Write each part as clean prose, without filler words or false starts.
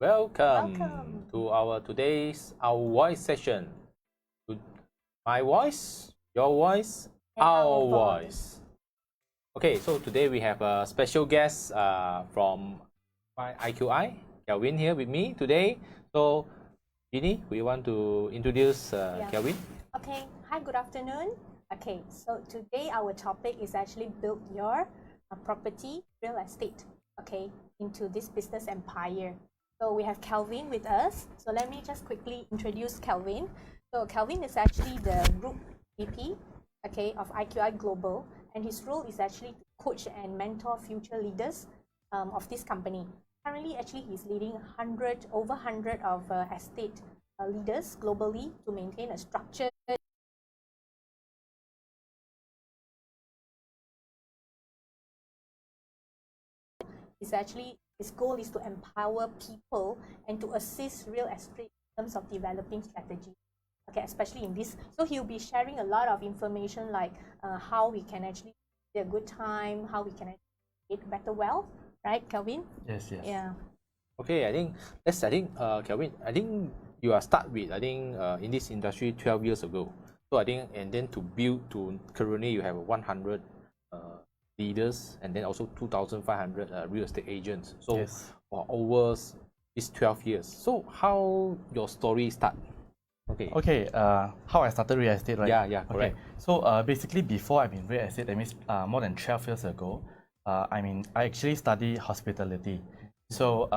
Welcome to our voice session. My voice, your voice, And our our voice. Okay, so today we have a special guest from IQI, Kelvin, here with me today. So, Ginny, we want to introduce Kelvin. Okay, hi, good afternoon. Okay, so today our topic is actually build your property, real estate, okay, into this business empire. So we have Kelvin with us. So let me just quickly introduce Kelvin. So Kelvin is actually the Group VP, okay, of IQI Global, and his role is actually to coach and mentor future leaders of this company. Currently, actually, he's leading over 100 of estate leaders globally to maintain a structured his goal is to empower people and to assist real estate in terms of developing strategy. Okay, especially in this. So he'll be sharing a lot of information like how we can actually have a good time, how we can create better wealth, right, Kelvin? Yes. Yeah. Okay, I think Kelvin, I think you are start with in this industry 12 years ago. So I think, and then to build to currently you have 100 leaders and then also 2,500 real estate agents. So Yes. over these 12 years. So how your story start? Okay, how I started real estate, right? Yeah, correct. Okay. So basically before I'm in real estate, that means more than 12 years ago, I actually studied hospitality. So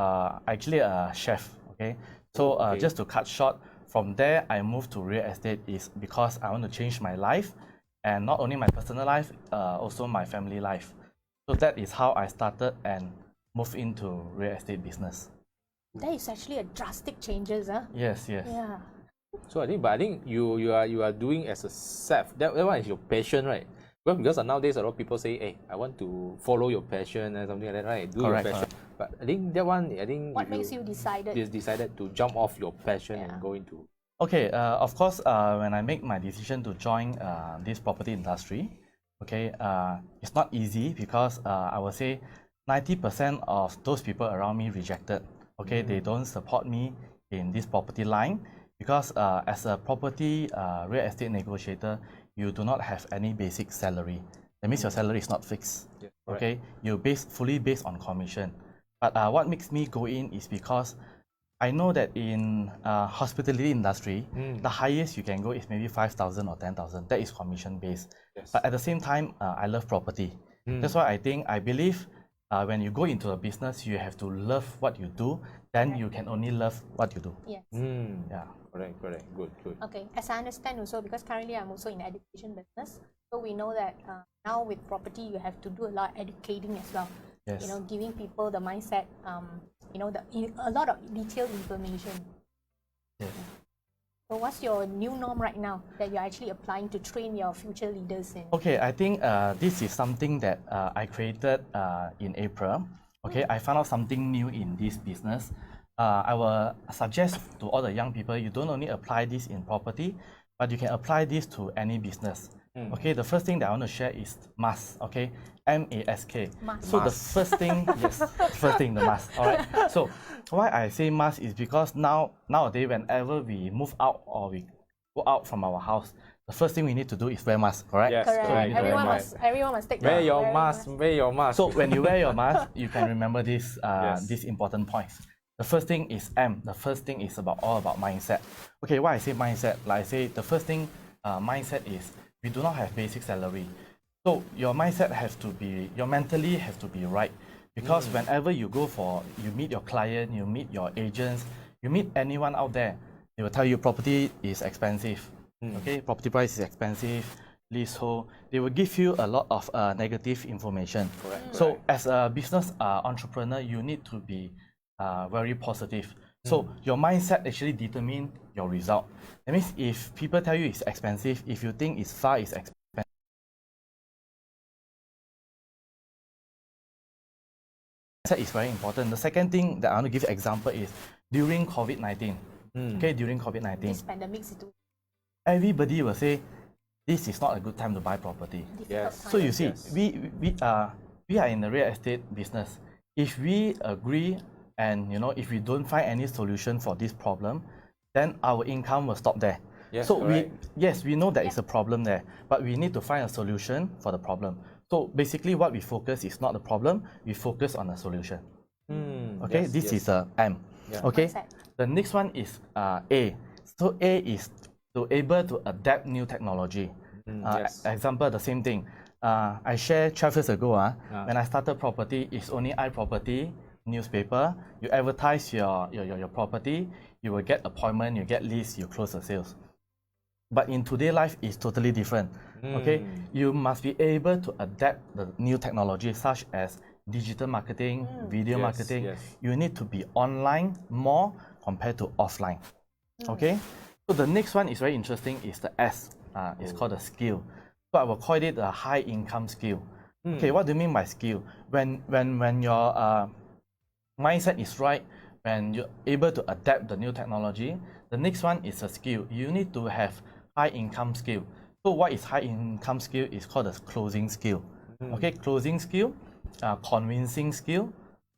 actually a chef, okay? So just to cut short, from there I moved to real estate is because I want to change my life, and not only my personal life, also my family life. So that is how I started and moved into real estate business. That is actually a drastic changes, huh? Yes. Yeah. So I think you are doing as a self. That one is your passion, right? Well, because nowadays a lot of people say, "Hey, I want to follow your passion and something like that, right? Do Correct, your passion." But I think that one, What makes you decided to jump off your passion and go into? Okay, of course, when I make my decision to join this property industry, okay, it's not easy because I would say 90% of those people around me rejected. Okay, they don't support me in this property line because as a property real estate negotiator, you do not have any basic salary. That means your salary is not fixed. Yeah, okay, you're fully based on commission. But what makes me go in is because I know that in hospitality industry, the highest you can go is maybe 5,000 or 10,000. That is commission based. Yes. But at the same time, I love property. That's why I believe when you go into a business, you have to love what you do. Then you can only love what you do. Yes. Yeah. Correct. Good. Okay, as I understand also, because currently I'm also in education business, so we know that now with property you have to do a lot of educating as well. Yes. You know, giving people the mindset, a lot of detailed information. Yes. So what's your new norm right now that you're actually applying to train your future leaders in? Okay, I think this is something that I created in April. Okay, I found out something new in this business. I will suggest to all the young people, you don't only apply this in property, but you can apply this to any business. Okay, the first thing that I want to share is mask. Okay, MASK. So the first thing, the mask. All right. So why I say mask is because nowadays, whenever we move out or we go out from our house, the first thing we need to do is wear mask. Correct? Yes. Correct. Correct. Everyone must take Wear your mask. Wear your mask. So when you wear your mask, you can remember this Yes. these important points. The first thing is M. The first thing is all about mindset. Okay, why I say mindset? Like I say, the first thing mindset is we do not have basic salary. So your mindset your mentally have to be right. Because whenever you meet your client, you meet your agents, you meet anyone out there, they will tell you property is expensive. Okay, property price is expensive, leasehold. They will give you a lot of negative information. Correct. So as a business entrepreneur, you need to be very positive. So your mindset actually determines your result. That means if people tell you it's expensive, if you think it's expensive, mindset is very important. The second thing that I want to give example is during COVID-19. Okay, during COVID-19, this pandemic situation. everybody will say this is not a good time to buy property. Yes. So you see, Yes. we are in the real estate business. If we agree and if we don't find any solution for this problem, then our income will stop there. Yes, so correct. we know there is a problem there, but we need to find a solution for the problem. So basically what we focus is not the problem, we focus on a solution. Okay, Yes, this yes. is a M. Yeah. Okay, Mindset. the next one is A. So A is to able to adapt new technology. Yes. Example, the same thing. I shared 12 years ago, when I started property, it's only iProperty, newspaper. You advertise your property, you will get appointment, you get leads, you close the sales. But in today's life, it's totally different. Okay, you must be able to adapt the new technology such as digital marketing, video Yes, marketing. yes. You need to be online more compared to offline. Okay, so the next one is very interesting. Is the S. It's called a skill. So I will call it a high income skill. Okay, what do you mean by skill? When your mindset is right, when you're able to adapt the new technology, the next one is a skill. You need to have high income skill. So what is high income skill? Is called a closing skill. Okay, closing skill, convincing skill.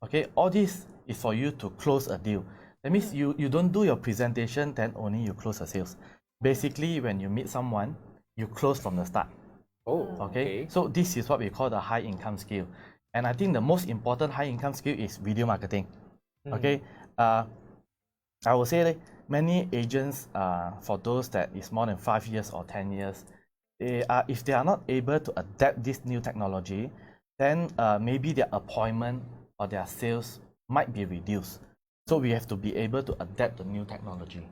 Okay, all this is for you to close a deal. That means you don't do your presentation, then only you close the sales. Basically, when you meet someone, you close from the start. Oh, Okay, so this is what we call the high income skill. And I think the most important high income skill is video marketing. Okay, I would say many agents, for those that is more than 5 years or 10 years, if they are not able to adapt this new technology, then maybe their appointment or their sales might be reduced. So we have to be able to adapt the new technology.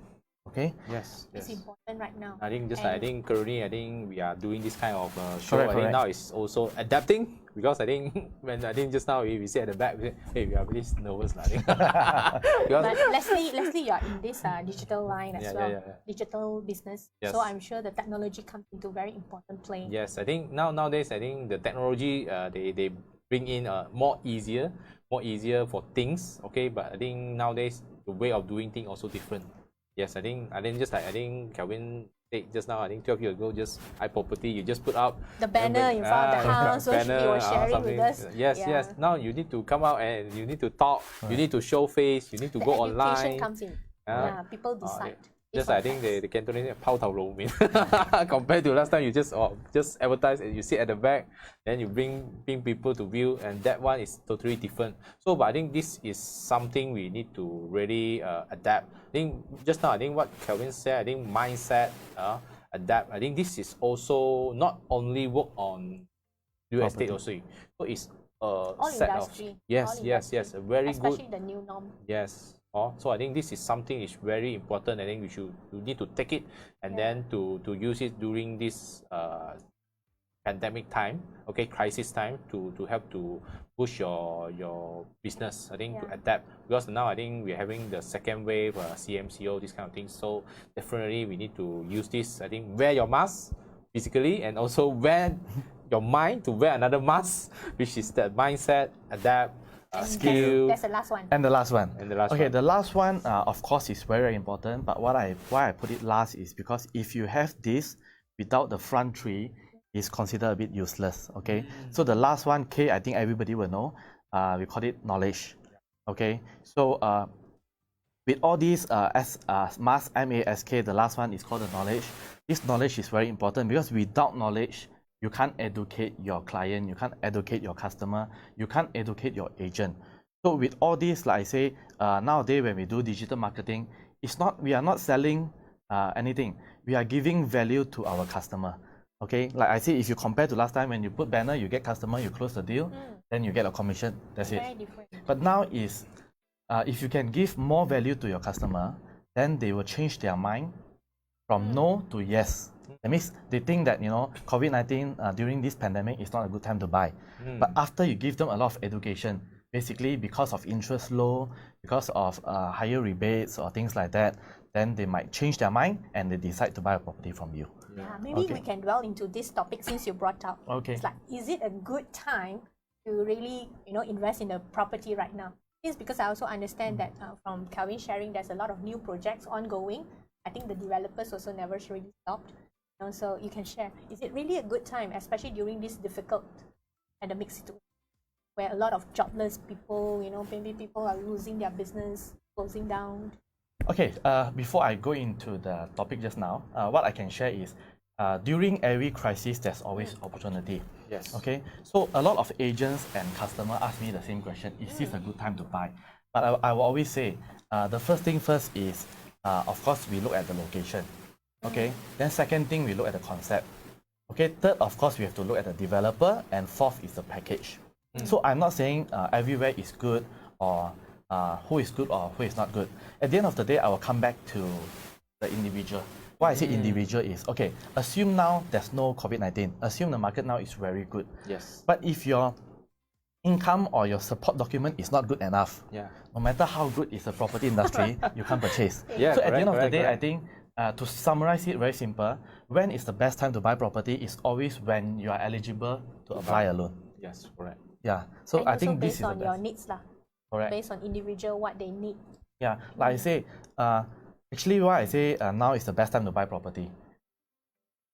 Okay. Yes, It's yes. important right now. I think just like I And- think currently I think we are doing this kind of show. Correct, I think correct. now it's also adapting because I think when I think just now we sit at the back, we say, hey, we are really nervous now. I think. Because But Leslie, you are in this digital line as Yeah, well, yeah, yeah. digital business. Yes. So I'm sure the technology comes into very important play. yes, I think nowadays I think the technology they bring in more easier for things. Okay, but I think nowadays the way of doing things also different. Yes, I think just like I think Kelvin said just now, I think 12 years ago, just iProperty, you just put out The banner in front of the house, so he was sharing with us. Yes, Yeah. yes. Now you need to come out and you need to talk, you need to show face, you need to The go education online. comes in. Yeah. Yeah, people decide. Just It's I for think facts. the Cantonese 抛头露面 compared to last time you just advertise and you sit at the back, then you bring people to view, and that one is totally different. So but I think this is something we need to really adapt. I think just now I think what Kelvin said, I think mindset adapt. I think this is also not only work on real estate also. So it's All set industry. of yes, all yes, yes, a very good. Especially the new norm. Yes. So I think this is something is very important. I think you need to take it and then to use it during this pandemic time, okay, crisis time to help to push your business. I think to adapt because now I think we're having the second wave, CMCO, this kind of things. So definitely we need to use this. I think wear your mask physically and also wear your mind to wear another mask, which is the mindset, adapt. Skill. That's the last one. And the last one. And the last okay, one. the last one, of course, is very, very important. But why I put it last is because if you have this without the front three, it's considered a bit useless. Okay, so the last one, K, I think everybody will know. We call it knowledge. Okay, so with all these mask, M-A-S-K, the last one is called the knowledge. This knowledge is very important because without knowledge, you can't educate your client, you can't educate your customer, you can't educate your agent. So with all this, like I say, nowadays when we do digital marketing, we are not selling anything. We are giving value to our customer. Okay, like I say, if you compare to last time when you put banner, you get customer, you close the deal, then you get a commission. That's it. Very different. But now is, if you can give more value to your customer, then they will change their mind from no to yes. That means they think that COVID-19 during this pandemic is not a good time to buy. But after you give them a lot of education, basically because of interest low, because of higher rebates or things like that, then they might change their mind and they decide to buy a property from you. Yeah, maybe we can dwell into this topic since you brought up. Okay. It's like, is it a good time to really invest in a property right now? It's because I also understand that from Kelvin sharing, there's a lot of new projects ongoing. I think the developers also never really stopped. So you can share. Is it really a good time, especially during this difficult pandemic situation? where a lot of jobless people, maybe people are losing their business, closing down? Okay, before I go into the topic just now, what I can share is during every crisis, there's always opportunity. Yes. Okay, so a lot of agents and customers ask me the same question: is this a good time to buy? But I will always say, the first thing first is, of course, we look at the location. Okay, then second thing, we look at the concept. Okay, third, of course, we have to look at the developer, and fourth is the package. So I'm not saying everywhere is good, or who is good or who is not good. At the end of the day, I will come back to the individual. Why I say individual is, okay, assume now there's no COVID-19. Assume the market now is very good. Yes. But if your income or your support document is not good enough, no matter how good is the property industry, you can't purchase. Yeah, so at the end of the day, correct. I think to summarize it very simple, when is the best time to buy property is always when you are eligible to apply a loan. Yes, correct. Yeah. So And I also think this based is the on your best. needs lah. Correct. Based on individual what they need. Yeah, like I say, actually why I say now is the best time to buy property.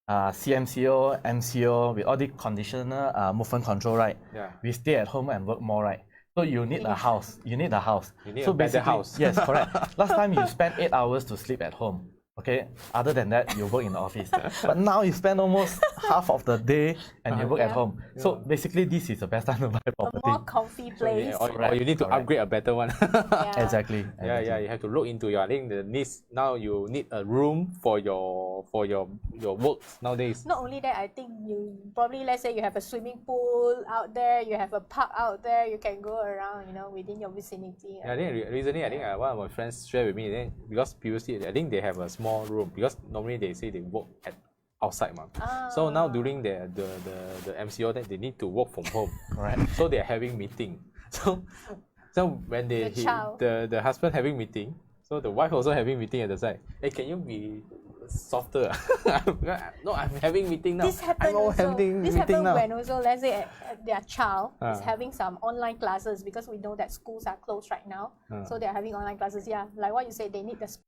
CMCO, MCO, with all the conditional movement control, right? Yeah. We stay at home and work more, right? So you need a house. You need a house. You need so a better basically, house. Yes, correct. Last time you spent 8 hours to sleep at home. Okay. Other than that, you work in the office. But now you spend almost half of the day and you work at home. So basically, this is the best time to buy A property. more comfy place. Or you need to upgrade a better one. Yeah. Exactly. Yeah, you have to look into your, I think the needs. Now you need a room for your work nowadays. Not only that, I think you probably, let's say you have a swimming pool out there, you have a park out there, you can go around, within your vicinity. Yeah, I think recently, I think one of my friends shared with me, then because previously, I think they have a small room, because normally they say they work at outside, so now during the MCO, then they need to work from home. Right. So they are having meeting. So when the husband having meeting, so the wife also having meeting at the side. Hey, can you be softer? No, I'm having meeting now. This happened when also, let's say their child is having some online classes, because we know that schools are closed right now. So they're having online classes. Yeah, like what you said, they need the space.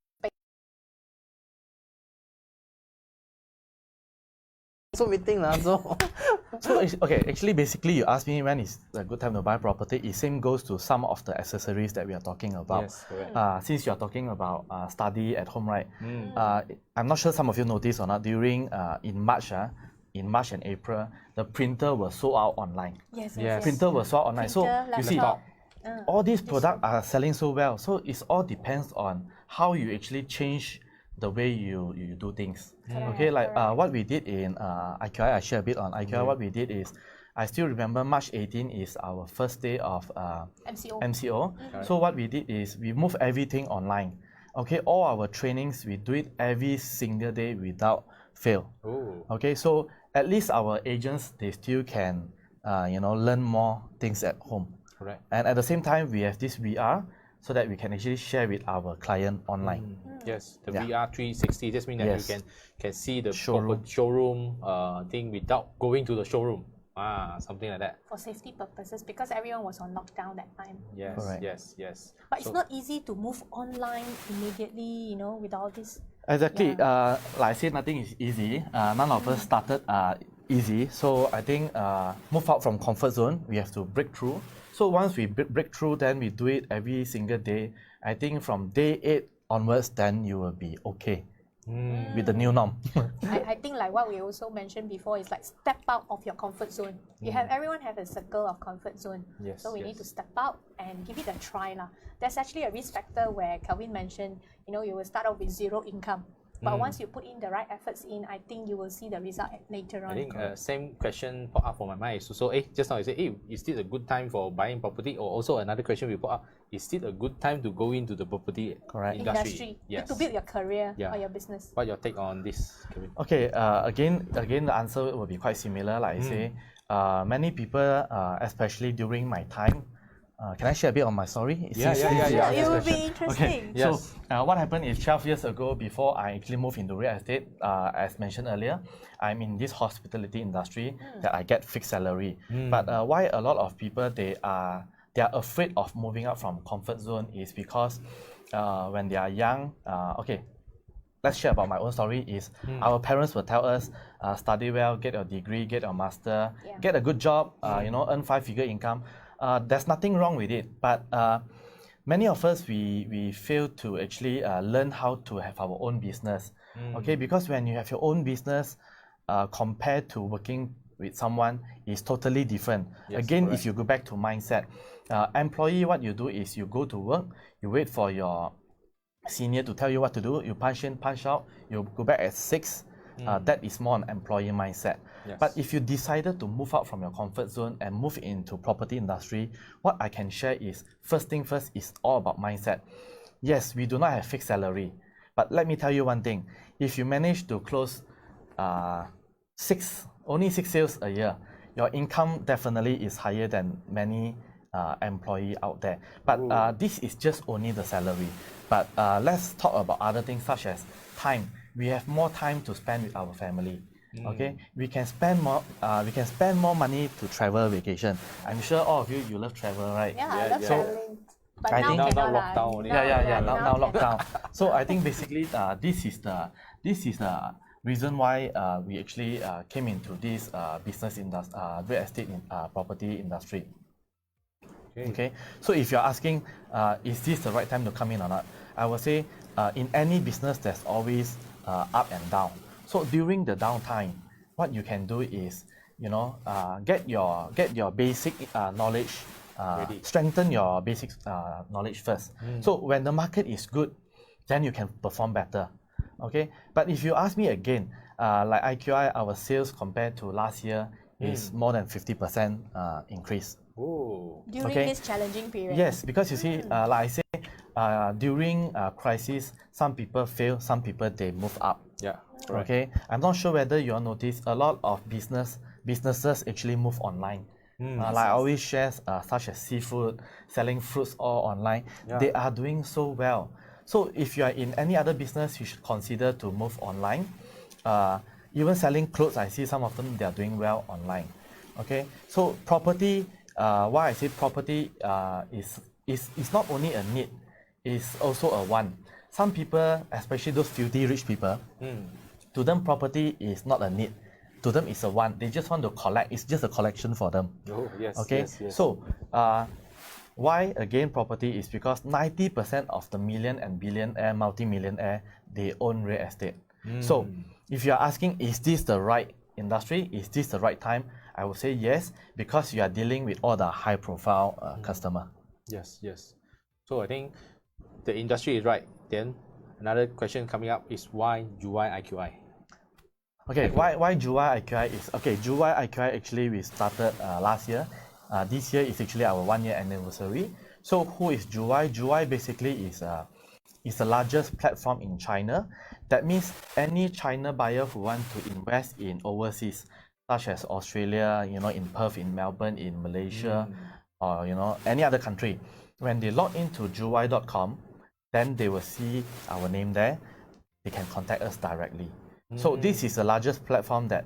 So meeting so Okay, actually, basically, you asked me when is a good time to buy property. It same goes to some of the accessories that we are talking about. Yes, correct. Since you are talking about study at home, right? I'm not sure some of you noticed or not. During in March and April, the printer was sold out online. Yes. Printer was sold out online. So Printer, you see, laptop. all these products are selling so well. So it all depends on how you actually change the way you do things. Okay, like what we did in IQI, I share a bit on IQI. What we did is, I still remember March 18 is our first day of MCO. So what we did is we moved everything online. Okay, all our trainings, we do it every single day without fail. Okay, so at least our agents, they still can learn more things at home. Correct. And at the same time, we have this VR, so that we can actually share with our client online. Yes, the VR 360 just means that you can see the showroom thing without going to the showroom. Something like that. For safety purposes, because everyone was on lockdown that time. Yes, Correct. yes. But it's not easy to move online immediately, with all this. Exactly. Like I said, nothing is easy. None of us started easy. So I think move out from comfort zone, we have to break through. So once we break through, then we do it every single day. I think from day 8 onwards, then you will be okay with the new norm. I think like what we also mentioned before is like step out of your comfort zone. Everyone have a circle of comfort zone. Yes, so we need to step out and give it a try lah. There's actually a risk factor where Kelvin mentioned, you will start off with zero income. But once you put in the right efforts in, I think you will see the result later on. I think same question pop up for my mind is also, just now you say, is it a good time for buying property? Or also another question we put up, is it a good time to go into the property industry? Yes. To build your career or your business. What's your take on this, Kevin? Okay, again, the answer will be quite similar. Like I say, many people, especially during my time, can I share a bit on my story? Yeah. It will be interesting. Okay, yes. So what happened is 12 years ago, before I actually moved into real estate, as mentioned earlier, I'm in this hospitality industry that I get fixed salary. But why a lot of people, they are afraid of moving out from comfort zone is because when they are young, okay, let's share about my own story is our parents will tell us, study well, get your degree, get your master, get a good job, earn 5-figure income. there's nothing wrong with it, but many of us we fail to actually learn how to have our own business. Okay, because when you have your own business, compared to working with someone, is totally different. Yes, Again, correct. if you go back to mindset, employee, what you do is you go to work, you wait for your senior to tell you what to do, you punch in, punch out, you go back at 6. That is more an employee mindset. Yes. But if you decided to move out from your comfort zone and move into property industry, what I can share is, first thing first is all about mindset. Yes, we do not have fixed salary, but let me tell you one thing. If you manage to close only 6 sales a year, your income definitely is higher than many employee out there. But this is just only the salary. But let's talk about other things such as time. We have more time to spend with our family. Okay, we can spend more. We can spend more money to travel vacation. I'm sure all of you love travel, right? Yeah, I Yeah, love yeah. traveling. But I now think- Now cannot lah. lockdown only. Yeah. Now cannot. lockdown. So I think basically this is the reason why we actually came into this business industry, real estate property industry. Okay, so if you're asking, is this the right time to come in or not? I would say in any business there's always up and down. So during the downtime, what you can do is, get your basic knowledge, Ready. strengthen your basic knowledge first. So when the market is good, then you can perform better. Okay, but if you ask me again, like IQI, our sales compared to last year is more than 50% increase. Oh. During Okay. this challenging period. Yes, because you see, like I say, during crisis, some people fail, some people they move up. Yeah. Correct. Okay, I'm not sure whether you all notice a lot of businesses actually move online. Like I always share, such as seafood, selling fruits all online. Yeah. They are doing so well. So if you are in any other business, you should consider to move online. Even selling clothes, I see some of them they are doing well online. Okay, so property. Why I say property is not only a need, it's also a want. Some people, especially those filthy rich people, to them property is not a need. To them it's a want. They just want to collect. It's just a collection for them. Oh, yes. Okay, Yes. so why again property is because 90% of the million and billionaire, multi-millionaire, they own real estate. So if you are asking, is this the right industry? Is this the right time? I would say yes, because you are dealing with all the high-profile customer. Yes. So I think the industry is right. Then another question coming up is why UI IQI? Okay, why July IQI is okay? July IQI actually we started last year. This year is actually our 1-year anniversary. So who is July? July basically is the largest platform in China. That means any China buyer who want to invest in overseas, such as Australia, in Perth, in Melbourne, in Malaysia, or any other country, when they log into july.com, then they will see our name there. They can contact us directly. So this is the largest platform that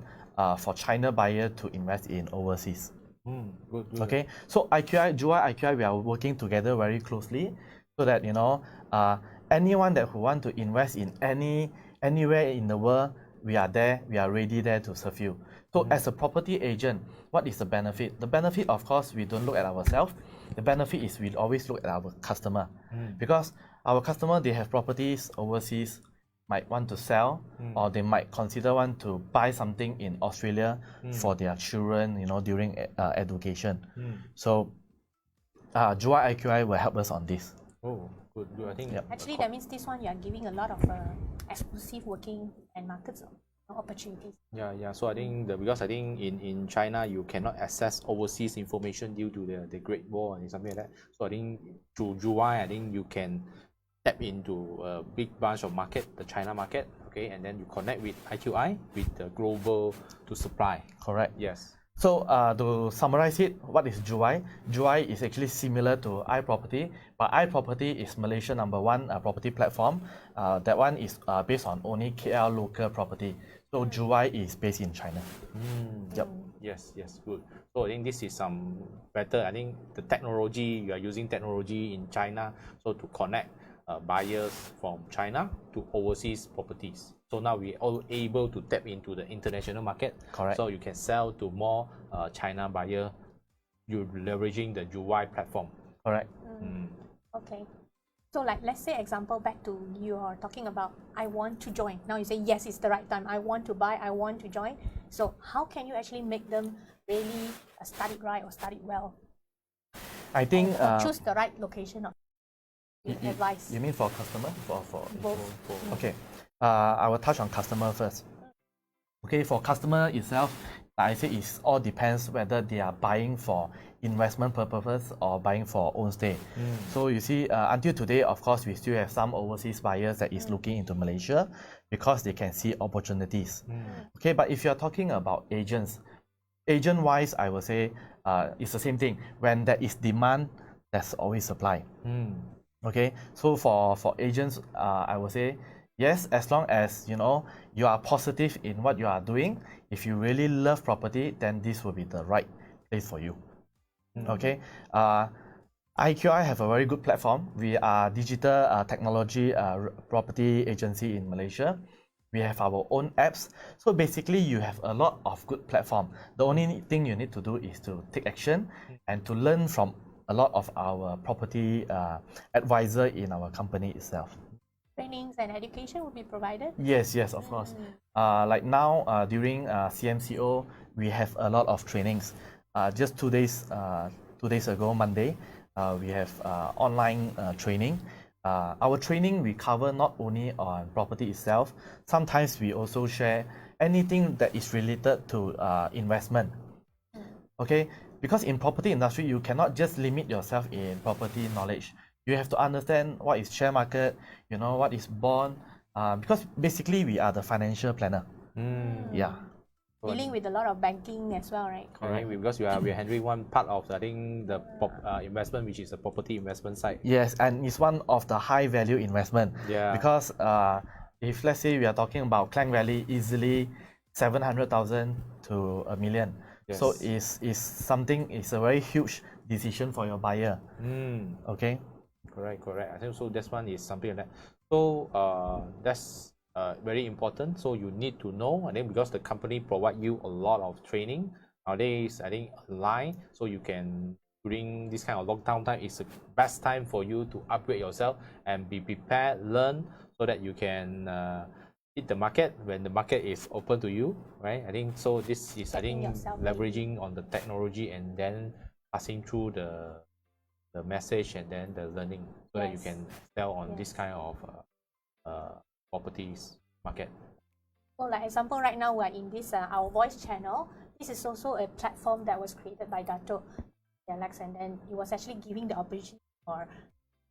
for China buyer to invest in overseas. Good. Okay, so July IQI, we are working together very closely so that anyone who want to invest in anywhere in the world, we are there, we are ready there to serve you. So as a property agent, what is the benefit? The benefit, of course, we don't look at ourselves. The benefit is we always look at our customer, because our customer, they have properties overseas, might want to sell, or they might consider want to buy something in Australia for their children, during education. So July IQI will help us on this. Oh, good. I think. Yep. Actually, that means this one you are giving a lot of exclusive working and markets opportunities. Yeah. So I think because I think in China you cannot access overseas information due to the Great Wall and something like that. So I think through July, I think you can tap into a big bunch of market, the China market. Okay, and then you connect with IQI with the global to supply. Correct. Yes. So to summarize it, what is July? July is actually similar to iProperty, but iProperty is Malaysia #1 property platform. That one is based on only KL local property. So July is based in China. Yep. Yes, good. So I think this is some better. I think the technology, you are using technology in China, so to connect buyers from China to overseas properties. So now we are able to tap into the international market. Correct. So you can sell to more China buyer you're leveraging the UI platform. Correct. Okay. So like, let's say example, back to you are talking about, I want to join. Now you say, yes, it's the right time. I want to buy, I want to join. So how can you actually make them really start it right or start it well? I think Or choose the right location of advice. You mean for customer? For Both. Okay. I will touch on customer first. Okay, for customer itself, like I say, it all depends whether they are buying for investment purposes or buying for own stay. So you see, until today, of course, we still have some overseas buyers that is looking into Malaysia because they can see opportunities. Okay, but if you're talking about agents, agent-wise, I will say it's the same thing. When there is demand, there's always supply. Okay, so for agents, I will say, yes, as long as you are positive in what you are doing, if you really love property, then this will be the right place for you. Okay, IQI have a very good platform. We are digital technology property agency in Malaysia. We have our own apps. So basically, you have a lot of good platform. The only thing you need to do is to take action and to learn from a lot of our property advisor in our company itself. Trainings and education will be provided? Yes, of course. Like now, during CMCO, we have a lot of trainings. Just 2 days ago, Monday, we have online training. Our training, we cover not only on property itself, sometimes we also share anything that is related to investment. Okay, because in property industry, you cannot just limit yourself in property knowledge. You have to understand what is share market, what is bond, because basically we are the financial planner. Yeah. Dealing with a lot of banking as well, right? Correct, because we are handling one part of the investment, which is the property investment side. Yes, and it's one of the high value investment. Yeah. Because if let's say we are talking about Klang Valley, easily 700,000 to $1 million. Yes. So it's a very huge decision for your buyer. Okay. Correct. I think so. This one is something like that. So that's very important. So you need to know, and then because the company provide you a lot of training nowadays, I think online, so you can, during this kind of lockdown time, it's the best time for you to upgrade yourself and be prepared, learn, so that you can hit the market when the market is open to you, right? I think so. This is, I think, leveraging on the technology and then passing through the message and then the learning, so that you can sell on this kind of properties market. So like example, right now we're in this our voice channel. This is also a platform that was created by Dato Alex, and then it was actually giving the opportunity for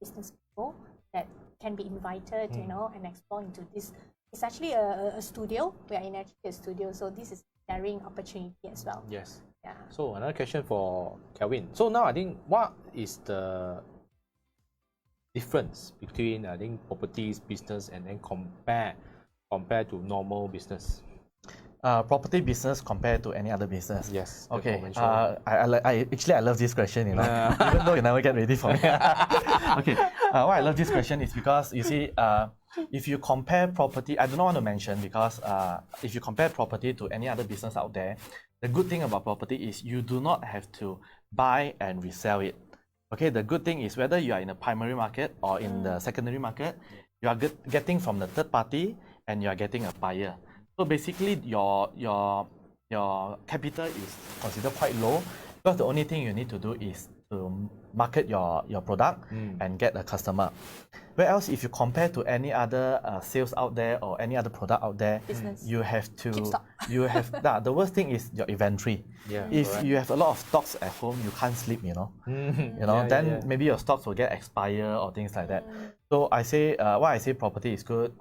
business people that can be invited, and explore into this. It's actually a studio. We are in actually a studio, so this is a sharing opportunity as well. Yes. Yeah. So another question for Kelvin. So now I think, what is the difference between, I think, properties business and then compared to normal business? Property business compared to any other business. Yes. Okay. I love this question, even though you never get ready for me. Okay. Why I love this question is because you see, if you compare property, I do not want to mention, because if you compare property to any other business out there, the good thing about property is you do not have to buy and resell it. Okay, the good thing is whether you are in the primary market or in the secondary market, you are getting from the third party and you are getting a buyer. So basically, your capital is considered quite low, because the only thing you need to do is to market your product and get a customer. Whereas if you compare to any other sales out there or any other product out there, Business. you have to Keep stock. the worst thing is your inventory. Yeah, if correct. you have a lot of stocks at home, you can't sleep, then maybe your stocks will get expire or things like that. So I say why I say property is good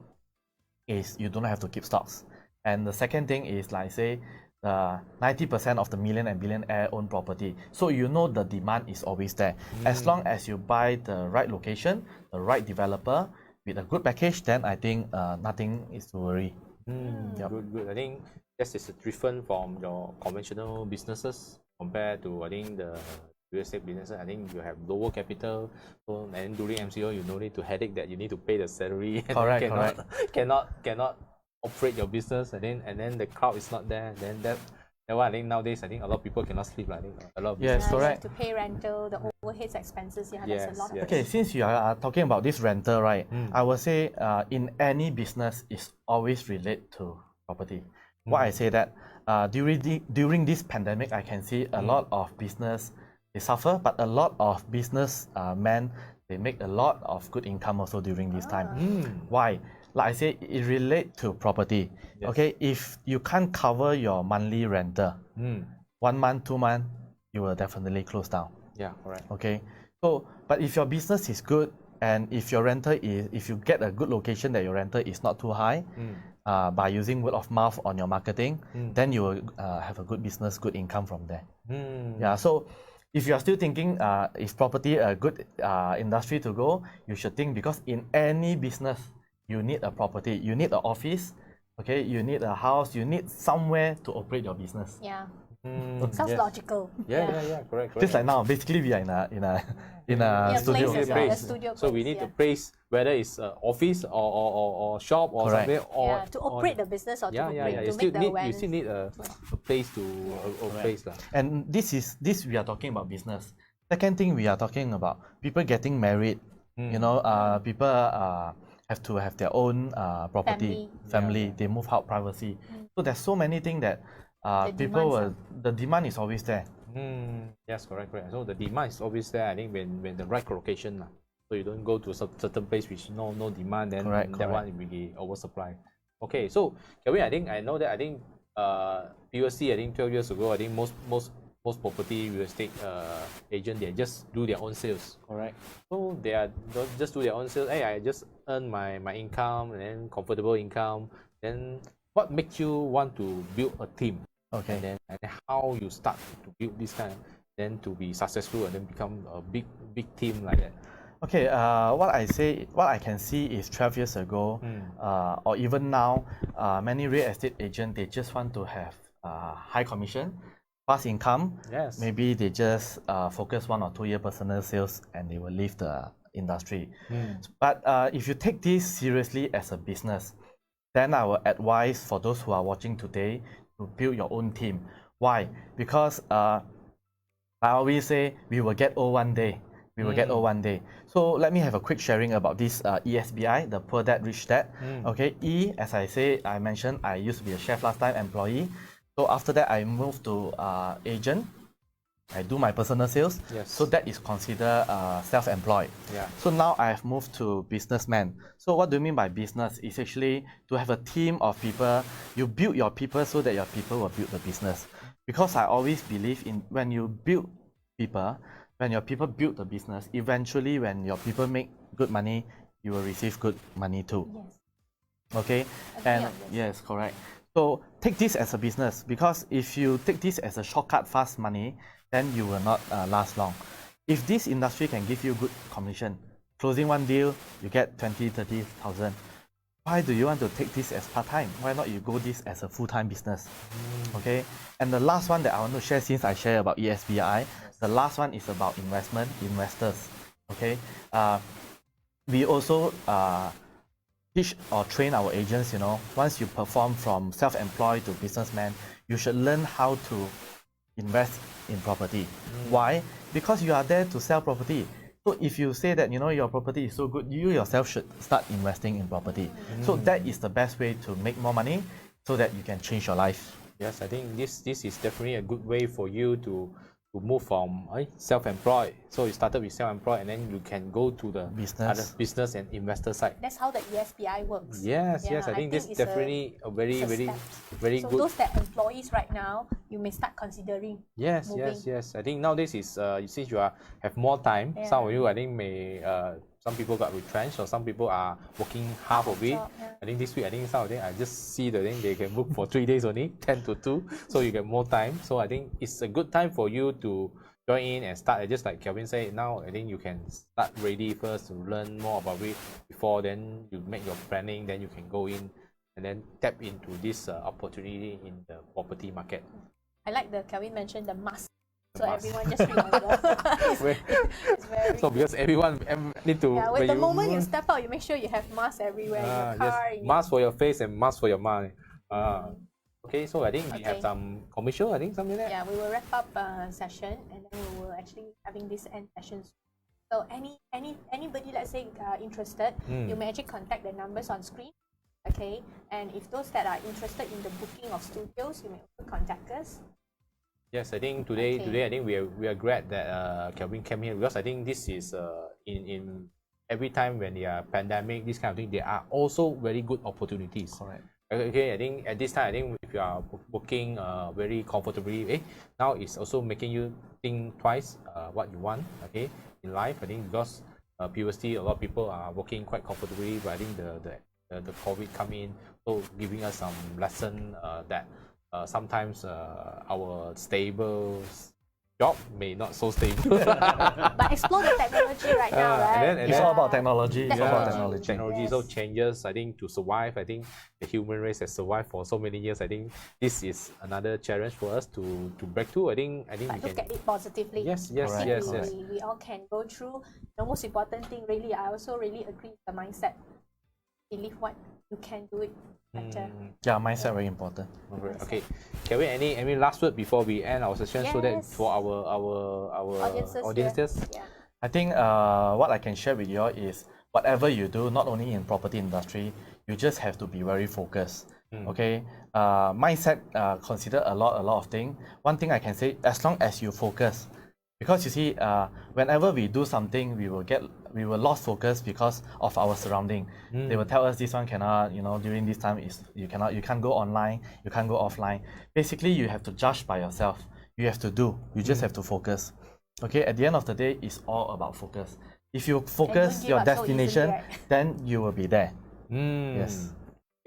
is you don't have to keep stocks. And the second thing is, like I say, 90% of the million and billionaire own property. So the demand is always there. As long as you buy the right location, the right developer with a good package, then I think nothing is to worry. Good. I think this is different from your conventional businesses compared to, I think, the real estate businesses. I think you have lower capital, so, and during MCO you no need to headache that you need to pay the salary. Correct. Cannot operate your business, and then the crowd is not there. Then That one I think nowadays I think a lot of people cannot sleep. I think a lot of Yes, business. You correct. have to pay rental, the overheads expenses. Yeah, Yes, that's a lot. yes. Okay, since you are talking about this rental, right? Mm. I will say in any business is always relate to property. Why I say that? During this pandemic, I can see a lot of business they suffer, but a lot of business men they make a lot of good income also during this time. Why? Like I say, it relate to property. Yes. Okay, if you can't cover your monthly rental, 1 month, 2 months, you will definitely close down. Yeah, correct. Okay, so but if your business is good and if your rental is, if you get a good location that your rental is not too high, by using word of mouth on your marketing, then you will have a good business, good income from there. Yeah, so if you are still thinking is property a good industry to go, you should think, because in any business you need a property, you need an office, okay, you need a house, you need somewhere to operate your business. Yeah. Sounds yes. logical. Yeah, correct. Just like now, basically we are in a studio. place as well, Praise. the studio So we place, need to yeah. praise whether it's office or shop or Correct. something, or To operate the business or to operate, You to still make the need awareness. you still need a place to a place lah. And this we are talking about business. Second thing, we are talking about people getting married. You know, people have to have their own property, family. They move out, privacy. So there's so many things that people will. The demand is always there. Yes, correct. So the demand is always there. I think when the right location lah. So you don't go to a certain place which no demand, then Correct. one will be oversupply. Okay, so Kelvin, I know that previously, I think 12 years ago, I think most property real estate agent, they just do their own sales. Correct. So they don't just do their own sales. Hey, I just earn my income and then comfortable income. Then what makes you want to build a team? Okay. And then how you start to build this kind, then to be successful and then become a big team like that. Okay, what I can see is 12 years ago, or even now, many real estate agents, they just want to have high commission, fast income. Yes. Maybe they just focus 1 or 2 year personal sales and they will leave the industry. But if you take this seriously as a business, then I will advise for those who are watching today to build your own team. Why? Because I always say we will get old one day. We will get old one day. So let me have a quick sharing about this ESBI, the Poor Dad Rich Dad. Okay, as I mentioned, I used to be a chef last time, employee. So after that, I moved to agent. I do my personal sales. Yes. So that is considered self-employed. Yeah. So now I have moved to businessman. So what do you mean by business? It's actually to have a team of people. You build your people so that your people will build the business. Because I always believe in when you build people, when your people build the business, eventually when your people make good money, you will receive good money too. Yes. Okay? And yes, correct. So take this as a business, because if you take this as a shortcut fast money, then you will not last long. If this industry can give you good commission, closing one deal, you get 20, 30,000. Why do you want to take this as part-time? Why not you go this as a full-time business? Okay. And the last one that I want to share, since I share about ESBI, the last one is about investors. Okay. We also teach or train our agents, you know, once you perform from self-employed to businessman, you should learn how to invest in property. Why? Because you are there to sell property. So if you say that, you know, your property is so good, you yourself should start investing in property. So that is the best way to make more money so that you can change your life. Yes, I think this is definitely a good way for you to move from self-employed. So you started with self-employed and then you can go to the other business and investor side. That's how the ESBI works. Yes, I think this is definitely a very so good. those that employees right now, you may start considering. Yes. I think nowadays is since you have more time, some of you I think may some people got retrenched or some people are working half of it. I think this week, I think some of them I just see the thing they can work for 3 days only, 10 to 2, so you get more time. So I think it's a good time for you to join in and start. Just like Kelvin said, now I think you can start ready first to learn more about it before then you make your planning, then you can go in and then tap into this opportunity in the property market. I like the Kelvin mentioned the mask. So mask. everyone just remember. it's very So because everyone need to. yeah, the moment you step out, you make sure you have masks everywhere in your car. Yes. Mask for your face and mask for your mind. Okay, so I think we have Okay. some commercial, I think something like that. Yeah, we will wrap up session and then we will actually having this end session. So anybody, let's say, interested, you may actually contact the numbers on screen. Okay, and if those that are interested in the booking of studios, you may also contact us. Yes, I think today Okay. I think we are glad that Kelvin came here, because I think this is in every time when there are pandemic, this kind of thing, there are also very good opportunities. Correct. Okay, I think at this time, I think if you are working very comfortably, now it's also making you think twice what you want, okay, in life. I think because previously a lot of people are working quite comfortably, but I think the COVID come in, so giving us some lesson that sometimes our stable job may not so stable. But explore the technology right now, right? and It's then- all about technology. It's all about Technology. technology. Technology so Yes. changes, I think, to survive. I think the human race has survived for so many years. I think this is another challenge for us to break through. I think But we look can. at it positively. Yes, Correct. yes, We all can go through. The most important thing, really, I also really agree with the mindset. Believe what you can do it better. Yeah, mindset very important. Okay, can we any last word before we end our session, so that Yes. for our audiences? Yeah. I think what I can share with you all is whatever you do, not only in property industry, you just have to be very focused. Okay, mindset consider a lot of things. One thing I can say, as long as you focus, because you see, whenever we do something, we will lost focus because of our surrounding. They will tell us this one cannot, during this time you can't go online, you can't go offline. Basically, you have to judge by yourself. You have to do. You just have to focus. Okay, at the end of the day, it's all about focus. If you focus give your up so destination, easily, right? then you will be there. Yes.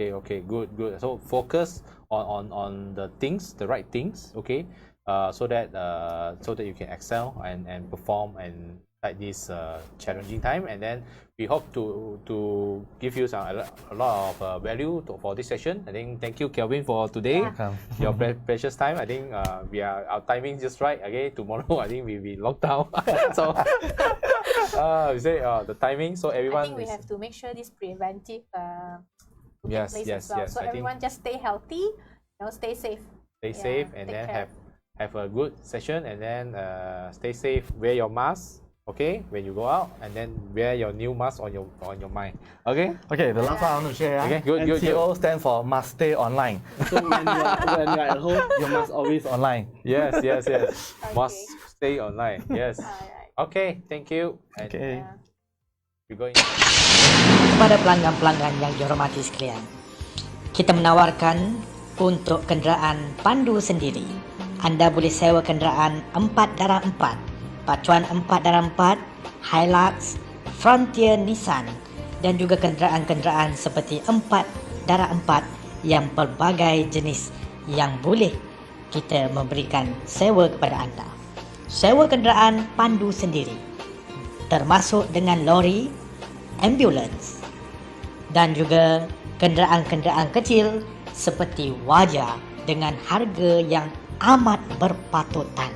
Okay, good. So focus on the things, the right things, okay, so that you can excel and perform and like this challenging time. And then we hope to give you a lot of value for this session. I think thank you, Kelvin, for today. Welcome. Your precious time. I think our timing just right. Okay, tomorrow I think we locked down. So we say the timing, so I everyone think we is- have to make sure this preventive to Yes, take place yes, as well. yes. So I think- everyone just stay healthy, stay safe. stay Yeah, safe, and take then care. have a good session, and then stay safe, wear your mask, okay, when you go out, and then wear your new mask on your mind, okay. Okay, the last one I want to share. Okay, good. MCO stand for must stay online. So when you're at home, you must always online. Yes. Must Okay. stay online. Yes. Alright. Okay, thank you. And Okay. Yeah. we're going. Kepada pelanggan-pelanggan yang dihormati sekalian, kita menawarkan untuk kenderaan pandu sendiri. Anda boleh sewa kenderaan 4x4, pacuan 4x4, Hilux, Frontier Nissan dan juga kenderaan-kenderaan seperti 4x4 yang pelbagai jenis yang boleh kita memberikan sewa kepada anda. Sewa kenderaan pandu sendiri termasuk dengan lori, ambulans dan juga kenderaan-kenderaan kecil seperti waja dengan harga yang amat berpatutan.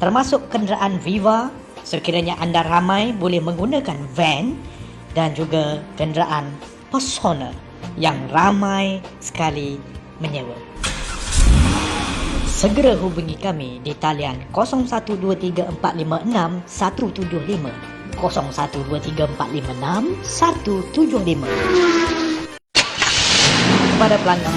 Termasuk kenderaan Viva, sekiranya anda ramai boleh menggunakan van dan juga kenderaan personal yang ramai sekali menyewa. Segera hubungi kami di talian 0123456175 0123456175. Kepada pelanggan